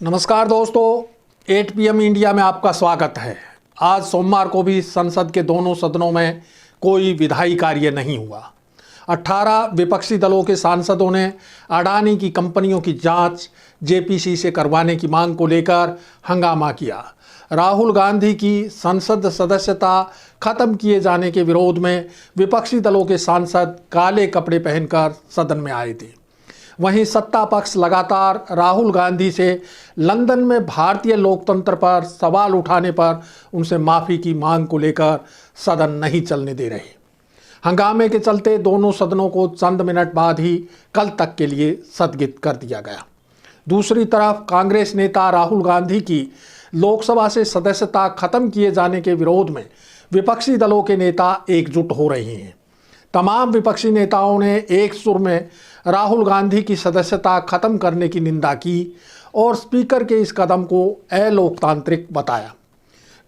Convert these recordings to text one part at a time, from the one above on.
नमस्कार दोस्तों, 8 PM India में आपका स्वागत है। आज सोमवार को भी संसद के दोनों सदनों में कोई विधायी कार्य नहीं हुआ। 18 विपक्षी दलों के सांसदों ने अडानी की कंपनियों की जांच जेपीसी से करवाने की मांग को लेकर हंगामा किया। राहुल गांधी की संसद सदस्यता खत्म किए जाने के विरोध में विपक्षी दलों के सांसद काले कपड़े पहनकर सदन में आए थे। वहीं सत्ता पक्ष लगातार राहुल गांधी से लंदन में भारतीय लोकतंत्र पर सवाल उठाने पर उनसे माफ़ी की मांग को लेकर सदन नहीं चलने दे रहे। हंगामे के चलते दोनों सदनों को चंद मिनट बाद ही कल तक के लिए स्थगित कर दिया गया। दूसरी तरफ कांग्रेस नेता राहुल गांधी की लोकसभा से सदस्यता खत्म किए जाने के विरोध में विपक्षी दलों के नेता एकजुट हो रहे हैं। तमाम विपक्षी नेताओं ने एक सुर में राहुल गांधी की सदस्यता खत्म करने की निंदा की और स्पीकर के इस कदम को अलोकतांत्रिक बताया।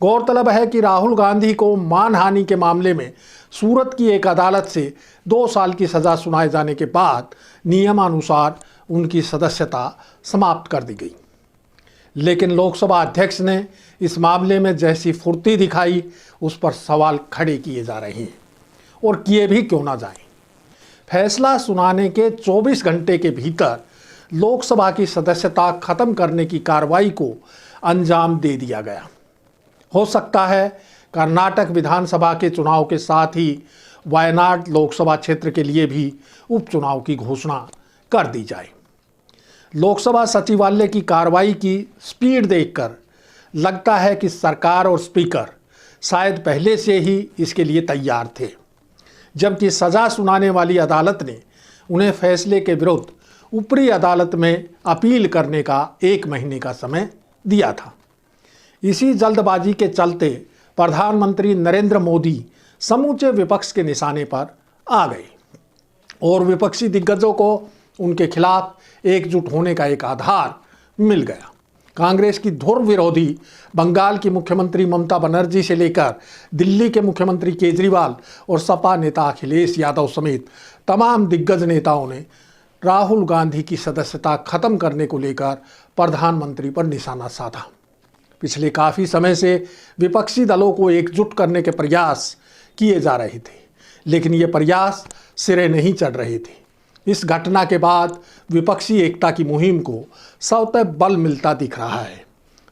गौरतलब है कि राहुल गांधी को मानहानि के मामले में सूरत की एक अदालत से 2 साल की सज़ा सुनाए जाने के बाद नियमानुसार उनकी सदस्यता समाप्त कर दी गई। लेकिन लोकसभा अध्यक्ष ने इस मामले में जैसी फुर्ती दिखाई, उस पर सवाल खड़े किए जा रहे हैं और किए भी क्यों ना जाएं। फैसला सुनाने के 24 घंटे के भीतर लोकसभा की सदस्यता खत्म करने की कार्रवाई को अंजाम दे दिया गया। हो सकता है कर्नाटक विधानसभा के चुनाव के साथ ही वायनाड लोकसभा क्षेत्र के लिए भी उपचुनाव की घोषणा कर दी जाए। लोकसभा सचिवालय की कार्रवाई की स्पीड देखकर लगता है कि सरकार और स्पीकर शायद पहले से ही इसके लिए तैयार थे, जबकि सज़ा सुनाने वाली अदालत ने उन्हें फैसले के विरुद्ध ऊपरी अदालत में अपील करने का 1 महीने का समय दिया था। इसी जल्दबाजी के चलते प्रधानमंत्री नरेंद्र मोदी समूचे विपक्ष के निशाने पर आ गए और विपक्षी दिग्गजों को उनके खिलाफ एकजुट होने का एक आधार मिल गया। कांग्रेस की धुर विरोधी बंगाल की मुख्यमंत्री ममता बनर्जी से लेकर दिल्ली के मुख्यमंत्री केजरीवाल और सपा नेता अखिलेश यादव समेत तमाम दिग्गज नेताओं ने राहुल गांधी की सदस्यता खत्म करने को लेकर प्रधानमंत्री पर निशाना साधा। पिछले काफ़ी समय से विपक्षी दलों को एकजुट करने के प्रयास किए जा रहे थे, लेकिन ये प्रयास सिरे नहीं चढ़ रहे थे। इस घटना के बाद विपक्षी एकता की मुहिम को स्वतः बल मिलता दिख रहा है।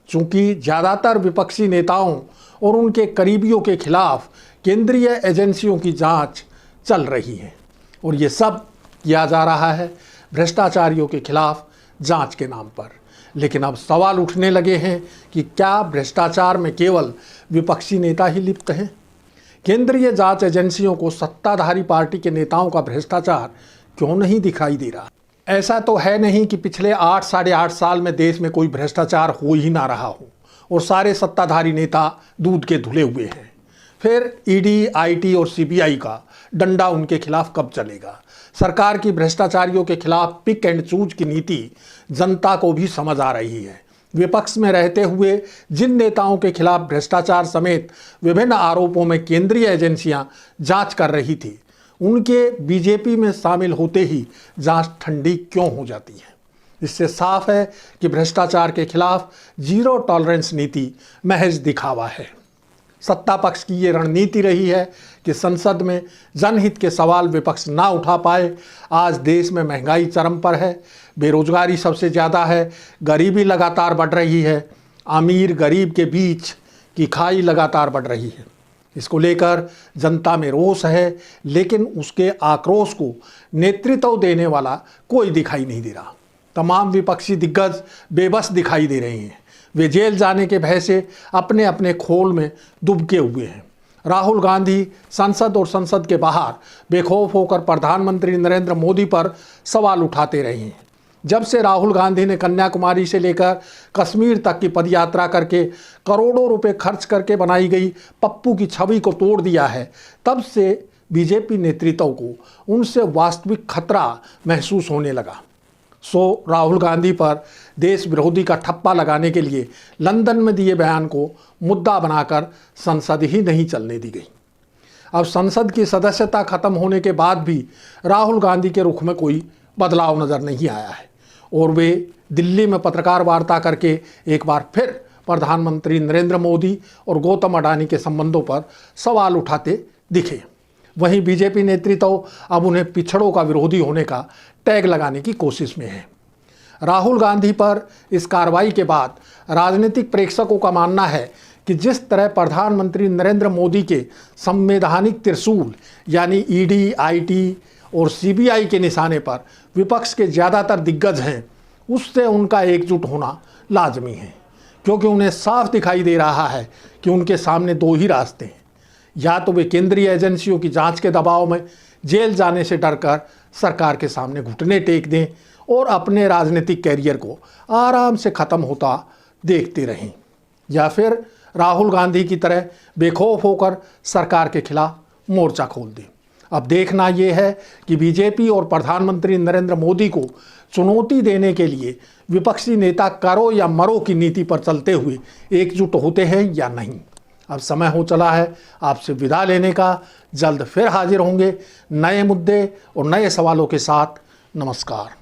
चूँकि ज़्यादातर विपक्षी नेताओं और उनके करीबियों के खिलाफ केंद्रीय एजेंसियों की जांच चल रही है और ये सब किया जा रहा है भ्रष्टाचारियों के खिलाफ जांच के नाम पर। लेकिन अब सवाल उठने लगे हैं कि क्या भ्रष्टाचार में केवल विपक्षी नेता ही लिप्त हैं? केंद्रीय जांच एजेंसियों को सत्ताधारी पार्टी के नेताओं का भ्रष्टाचार क्यों नहीं दिखाई दे रहा? ऐसा तो है नहीं कि पिछले 8 साढ़े 8 साल में देश में कोई भ्रष्टाचार हो ही ना रहा हो और सारे सत्ताधारी नेता दूध के धुले हुए हैं। फिर ईडी, आईटी और सीबीआई का डंडा उनके खिलाफ कब चलेगा? सरकार की भ्रष्टाचारियों के खिलाफ पिक एंड चूज की नीति जनता को भी समझ आ रही है। विपक्ष में रहते हुए जिन नेताओं के खिलाफ भ्रष्टाचार समेत विभिन्न आरोपों में केंद्रीय एजेंसियां जांच कर रही थी, उनके बीजेपी में शामिल होते ही जांच ठंडी क्यों हो जाती है? इससे साफ है कि भ्रष्टाचार के खिलाफ जीरो टॉलरेंस नीति महज दिखावा है। सत्ता पक्ष की ये रणनीति रही है कि संसद में जनहित के सवाल विपक्ष ना उठा पाए। आज देश में महंगाई चरम पर है, बेरोजगारी सबसे ज़्यादा है, गरीबी लगातार बढ़ रही है, अमीर गरीब के बीच की खाई लगातार बढ़ रही है। इसको लेकर जनता में रोष है, लेकिन उसके आक्रोश को नेतृत्व देने वाला कोई दिखाई नहीं दे रहा। तमाम विपक्षी दिग्गज बेबस दिखाई दे रहे हैं। वे जेल जाने के भय से अपने अपने खोल में दुबके हुए हैं। राहुल गांधी संसद और संसद के बाहर बेखौफ होकर प्रधानमंत्री नरेंद्र मोदी पर सवाल उठाते रहे हैं। जब से राहुल गांधी ने कन्याकुमारी से लेकर कश्मीर तक की पदयात्रा करके करोड़ों रुपए खर्च करके बनाई गई पप्पू की छवि को तोड़ दिया है, तब से बीजेपी नेतृत्व को उनसे वास्तविक खतरा महसूस होने लगा। राहुल गांधी पर देश विरोधी का ठप्पा लगाने के लिए लंदन में दिए बयान को मुद्दा बनाकर संसद ही नहीं चलने दी गई। अब संसद की सदस्यता खत्म होने के बाद भी राहुल गांधी के रुख में कोई बदलाव नज़र नहीं आया है और वे दिल्ली में पत्रकार वार्ता करके एक बार फिर प्रधानमंत्री नरेंद्र मोदी और गौतम अडानी के संबंधों पर सवाल उठाते दिखे। वहीं बीजेपी नेतृत्व अब उन्हें पिछड़ों का विरोधी होने का टैग लगाने की कोशिश में है। राहुल गांधी पर इस कार्रवाई के बाद राजनीतिक प्रेक्षकों का मानना है कि जिस तरह प्रधानमंत्री नरेंद्र मोदी के संवैधानिक त्रिशूल यानी ईडी, आईटी और सीबीआई के निशाने पर विपक्ष के ज़्यादातर दिग्गज हैं, उससे उनका एकजुट होना लाजमी है, क्योंकि उन्हें साफ दिखाई दे रहा है कि उनके सामने दो ही रास्ते हैं। या तो वे केंद्रीय एजेंसियों की जांच के दबाव में जेल जाने से डरकर सरकार के सामने घुटने टेक दें और अपने राजनीतिक कैरियर को आराम से ख़त्म होता देखते रहें, या फिर राहुल गांधी की तरह बेखौफ होकर सरकार के खिलाफ मोर्चा खोल दें। अब देखना यह है कि बीजेपी और प्रधानमंत्री नरेंद्र मोदी को चुनौती देने के लिए विपक्षी नेता करो या मरो की नीति पर चलते हुए एकजुट होते हैं या नहीं। अब समय हो चला है आपसे विदा लेने का। जल्द फिर हाजिर होंगे नए मुद्दे और नए सवालों के साथ। नमस्कार।